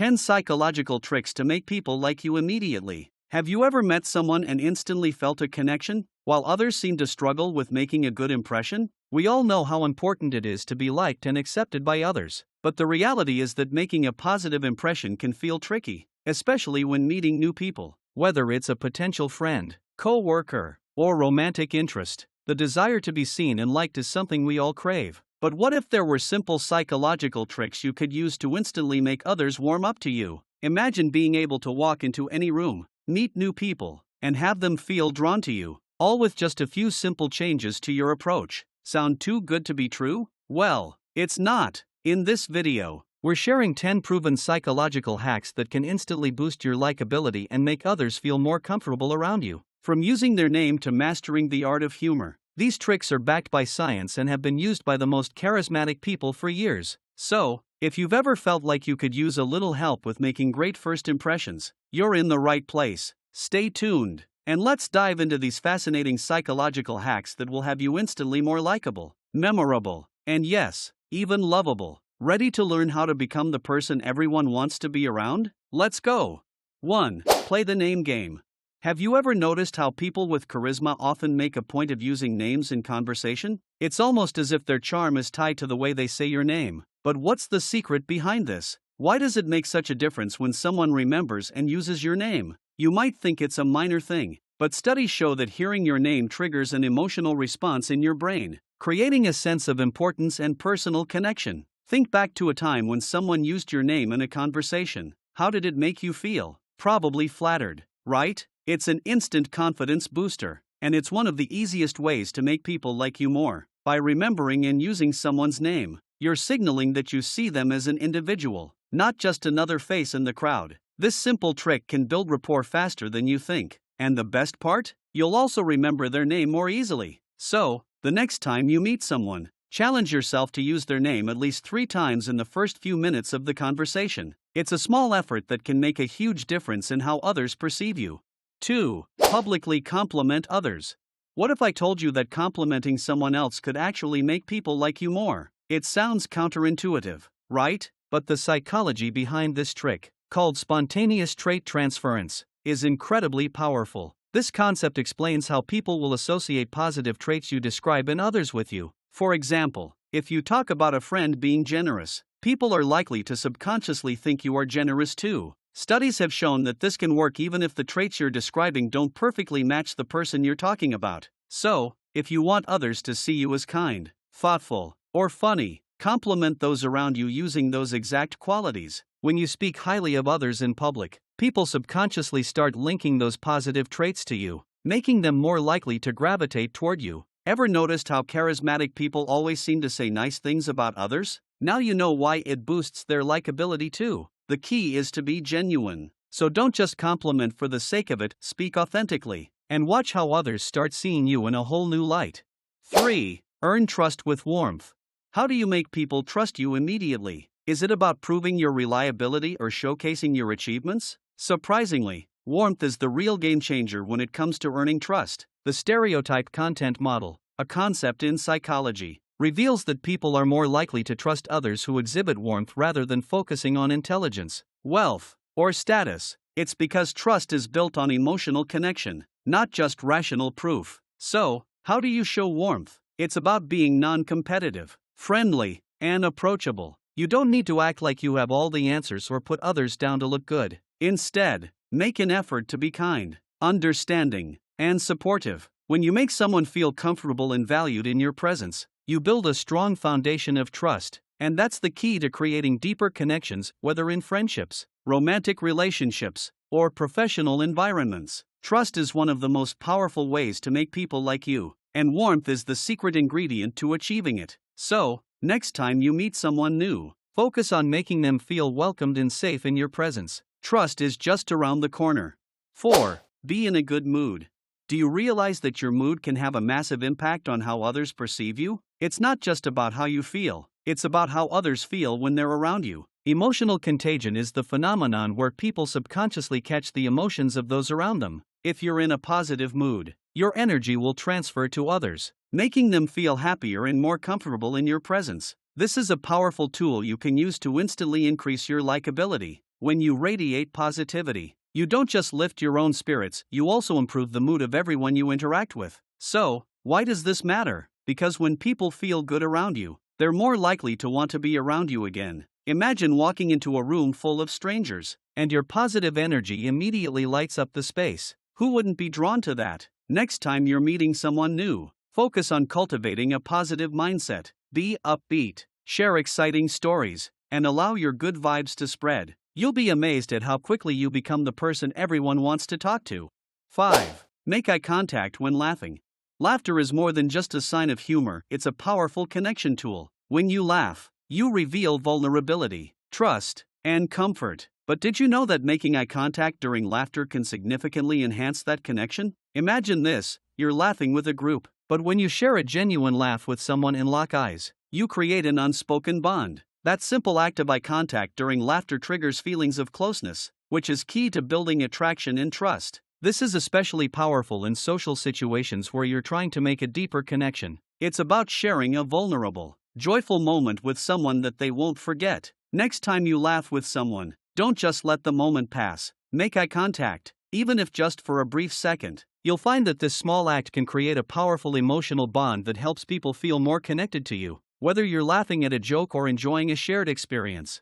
10 Psychological Tricks to Make People Like You Immediately. Have you ever met someone and instantly felt a connection, while others seem to struggle with making a good impression? We all know how important it is to be liked and accepted by others, but the reality is that making a positive impression can feel tricky, especially when meeting new people. Whether it's a potential friend, co-worker, or romantic interest, the desire to be seen and liked is something we all crave. But what if there were simple psychological tricks you could use to instantly make others warm up to you? Imagine being able to walk into any room, meet new people, and have them feel drawn to you, all with just a few simple changes to your approach. Sound too good to be true? Well, it's not. In this video, we're sharing 10 proven psychological hacks that can instantly boost your likability and make others feel more comfortable around you. From using their name to mastering the art of humor, these tricks are backed by science and have been used by the most charismatic people for years. So, if you've ever felt like you could use a little help with making great first impressions, you're in the right place. Stay tuned, and let's dive into these fascinating psychological hacks that will have you instantly more likable, memorable, and yes, even lovable. Ready to learn how to become the person everyone wants to be around? Let's go! 1. Play the name game. Have you ever noticed how people with charisma often make a point of using names in conversation? It's almost as if their charm is tied to the way they say your name. But what's the secret behind this? Why does it make such a difference when someone remembers and uses your name? You might think it's a minor thing, but studies show that hearing your name triggers an emotional response in your brain, creating a sense of importance and personal connection. Think back to a time when someone used your name in a conversation. How did it make you feel? Probably flattered, right? It's an instant confidence booster, and it's one of the easiest ways to make people like you more. By remembering and using someone's name, you're signaling that you see them as an individual, not just another face in the crowd. This simple trick can build rapport faster than you think, and the best part? You'll also remember their name more easily. So, the next time you meet someone, challenge yourself to use their name at least 3 times in the first few minutes of the conversation. It's a small effort that can make a huge difference in how others perceive you. 2. Publicly compliment others. What if I told you that complimenting someone else could actually make people like you more? It sounds counterintuitive, right? But the psychology behind this trick, called spontaneous trait transference, is incredibly powerful. This concept explains how people will associate positive traits you describe in others with you. For example, if you talk about a friend being generous, people are likely to subconsciously think you are generous too. Studies have shown that this can work even if the traits you're describing don't perfectly match the person you're talking about. So, if you want others to see you as kind, thoughtful, or funny, compliment those around you using those exact qualities. When you speak highly of others in public, people subconsciously start linking those positive traits to you, making them more likely to gravitate toward you. Ever noticed how charismatic people always seem to say nice things about others? Now you know why it boosts their likability too. The key is to be genuine. So don't just compliment for the sake of it, speak authentically, and watch how others start seeing you in a whole new light. 3. Earn trust with warmth. How do you make people trust you immediately? Is it about proving your reliability or showcasing your achievements? Surprisingly, warmth is the real game changer when it comes to earning trust. The stereotype content model, a concept in psychology, reveals that people are more likely to trust others who exhibit warmth rather than focusing on intelligence, wealth, or status. It's because trust is built on emotional connection, not just rational proof. So, how do you show warmth? It's about being non-competitive, friendly, and approachable. You don't need to act like you have all the answers or put others down to look good. Instead, make an effort to be kind, understanding, and supportive. When you make someone feel comfortable and valued in your presence, you build a strong foundation of trust, and that's the key to creating deeper connections, whether in friendships, romantic relationships, or professional environments. Trust is one of the most powerful ways to make people like you, and warmth is the secret ingredient to achieving it. So, next time you meet someone new, focus on making them feel welcomed and safe in your presence. Trust is just around the corner. 4. Be in a good mood. Do you realize that your mood can have a massive impact on how others perceive you? It's not just about how you feel, it's about how others feel when they're around you. Emotional contagion is the phenomenon where people subconsciously catch the emotions of those around them. If you're in a positive mood, your energy will transfer to others, making them feel happier and more comfortable in your presence. This is a powerful tool you can use to instantly increase your likability. When you radiate positivity, you don't just lift your own spirits, you also improve the mood of everyone you interact with. So, why does this matter? Because when people feel good around you, they're more likely to want to be around you again. Imagine walking into a room full of strangers, and your positive energy immediately lights up the space. Who wouldn't be drawn to that? Next time you're meeting someone new, focus on cultivating a positive mindset. Be upbeat, share exciting stories, and allow your good vibes to spread. You'll be amazed at how quickly you become the person everyone wants to talk to. 5. Make eye contact when laughing. Laughter is more than just a sign of humor, it's a powerful connection tool. When you laugh, you reveal vulnerability, trust, and comfort. But did you know that making eye contact during laughter can significantly enhance that connection? Imagine this, you're laughing with a group, but when you share a genuine laugh with someone and lock eyes, you create an unspoken bond. That simple act of eye contact during laughter triggers feelings of closeness, which is key to building attraction and trust. This is especially powerful in social situations where you're trying to make a deeper connection. It's about sharing a vulnerable, joyful moment with someone that they won't forget. Next time you laugh with someone, don't just let the moment pass. Make eye contact, even if just for a brief second. You'll find that this small act can create a powerful emotional bond that helps people feel more connected to you, whether you're laughing at a joke or enjoying a shared experience.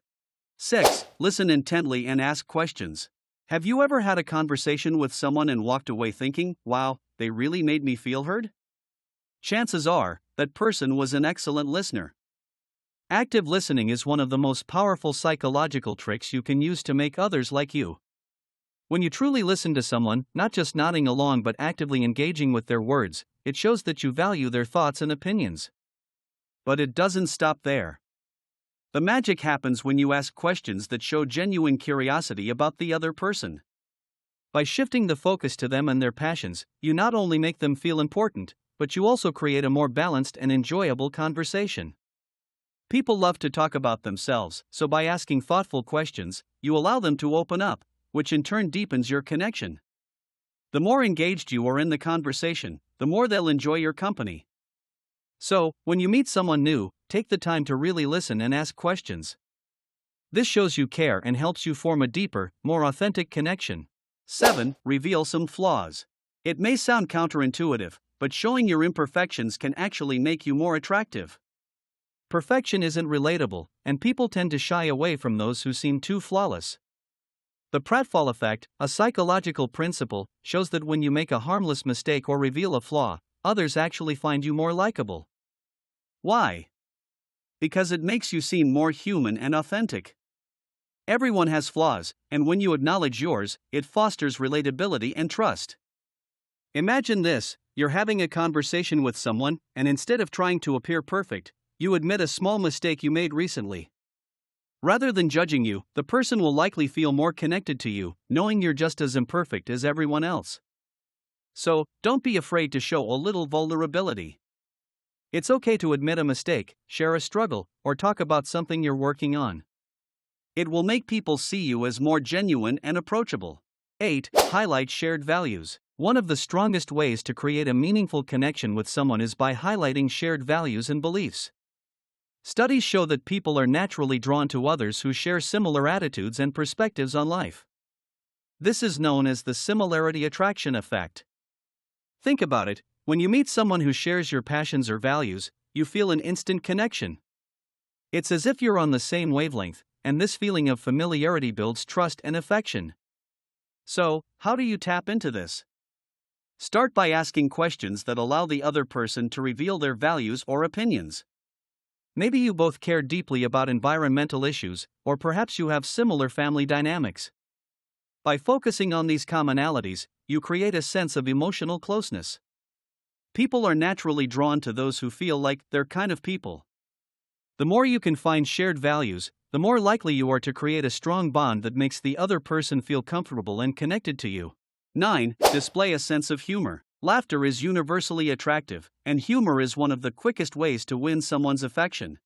6. Listen intently and ask questions. Have you ever had a conversation with someone and walked away thinking, wow, they really made me feel heard? Chances are, that person was an excellent listener. Active listening is one of the most powerful psychological tricks you can use to make others like you. When you truly listen to someone, not just nodding along but actively engaging with their words, it shows that you value their thoughts and opinions. But it doesn't stop there. The magic happens when you ask questions that show genuine curiosity about the other person. By shifting the focus to them and their passions, you not only make them feel important, but you also create a more balanced and enjoyable conversation. People love to talk about themselves, so by asking thoughtful questions, you allow them to open up, which in turn deepens your connection. The more engaged you are in the conversation, the more they'll enjoy your company. So, when you meet someone new, take the time to really listen and ask questions. This shows you care and helps you form a deeper, more authentic connection. 7. Reveal some flaws. It may sound counterintuitive, but showing your imperfections can actually make you more attractive. Perfection isn't relatable, and people tend to shy away from those who seem too flawless. The pratfall effect, a psychological principle, shows that when you make a harmless mistake or reveal a flaw, others actually find you more likable. Why? Because it makes you seem more human and authentic. Everyone has flaws, and when you acknowledge yours, it fosters relatability and trust. Imagine this, you're having a conversation with someone, and instead of trying to appear perfect, you admit a small mistake you made recently. Rather than judging you, the person will likely feel more connected to you, knowing you're just as imperfect as everyone else. So, don't be afraid to show a little vulnerability. It's okay to admit a mistake, share a struggle, or talk about something you're working on. It will make people see you as more genuine and approachable. 8. Highlight shared values. One of the strongest ways to create a meaningful connection with someone is by highlighting shared values and beliefs. Studies show that people are naturally drawn to others who share similar attitudes and perspectives on life. This is known as the similarity attraction effect. Think about it, when you meet someone who shares your passions or values, you feel an instant connection. It's as if you're on the same wavelength, and this feeling of familiarity builds trust and affection. So, how do you tap into this? Start by asking questions that allow the other person to reveal their values or opinions. Maybe you both care deeply about environmental issues, or perhaps you have similar family dynamics. By focusing on these commonalities, you create a sense of emotional closeness. People are naturally drawn to those who feel like they're kind of people. The more you can find shared values, the more likely you are to create a strong bond that makes the other person feel comfortable and connected to you. 9. Display a sense of humor. Laughter is universally attractive, and humor is one of the quickest ways to win someone's affection.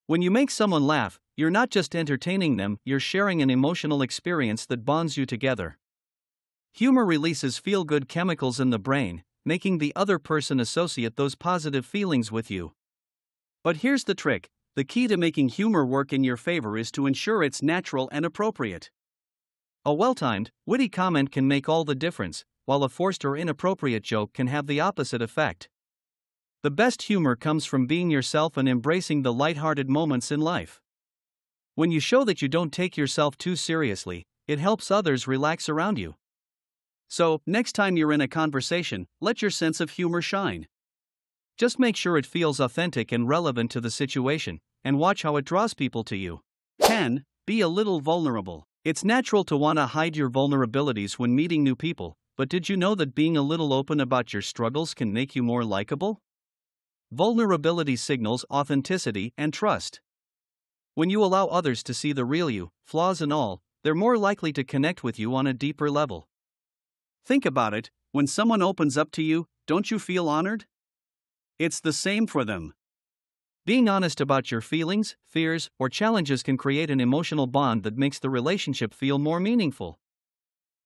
When you make someone laugh, you're not just entertaining them, you're sharing an emotional experience that bonds you together. Humor releases feel-good chemicals in the brain, making the other person associate those positive feelings with you. But here's the trick, The key to making humor work in your favor is to ensure it's natural and appropriate. A well-timed, witty comment can make all the difference, while a forced or inappropriate joke can have the opposite effect. The best humor comes from being yourself and embracing the lighthearted moments in life. When you show that you don't take yourself too seriously, it helps others relax around you. So, next time you're in a conversation, let your sense of humor shine. Just make sure it feels authentic and relevant to the situation, and watch how it draws people to you. 10. Be a little vulnerable. It's natural to want to hide your vulnerabilities when meeting new people, but did you know that being a little open about your struggles can make you more likable? Vulnerability signals authenticity and trust. When you allow others to see the real you, flaws and all, they're more likely to connect with you on a deeper level. Think about it, when someone opens up to you, don't you feel honored? It's the same for them. Being honest about your feelings, fears, or challenges can create an emotional bond that makes the relationship feel more meaningful.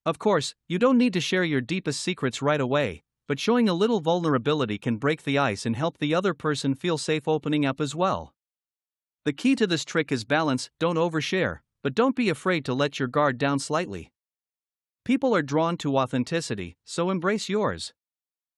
Of course, you don't need to share your deepest secrets right away, but showing a little vulnerability can break the ice and help the other person feel safe opening up as well. The key to this trick is balance. Don't overshare, but don't be afraid to let your guard down slightly. People are drawn to authenticity, so embrace yours.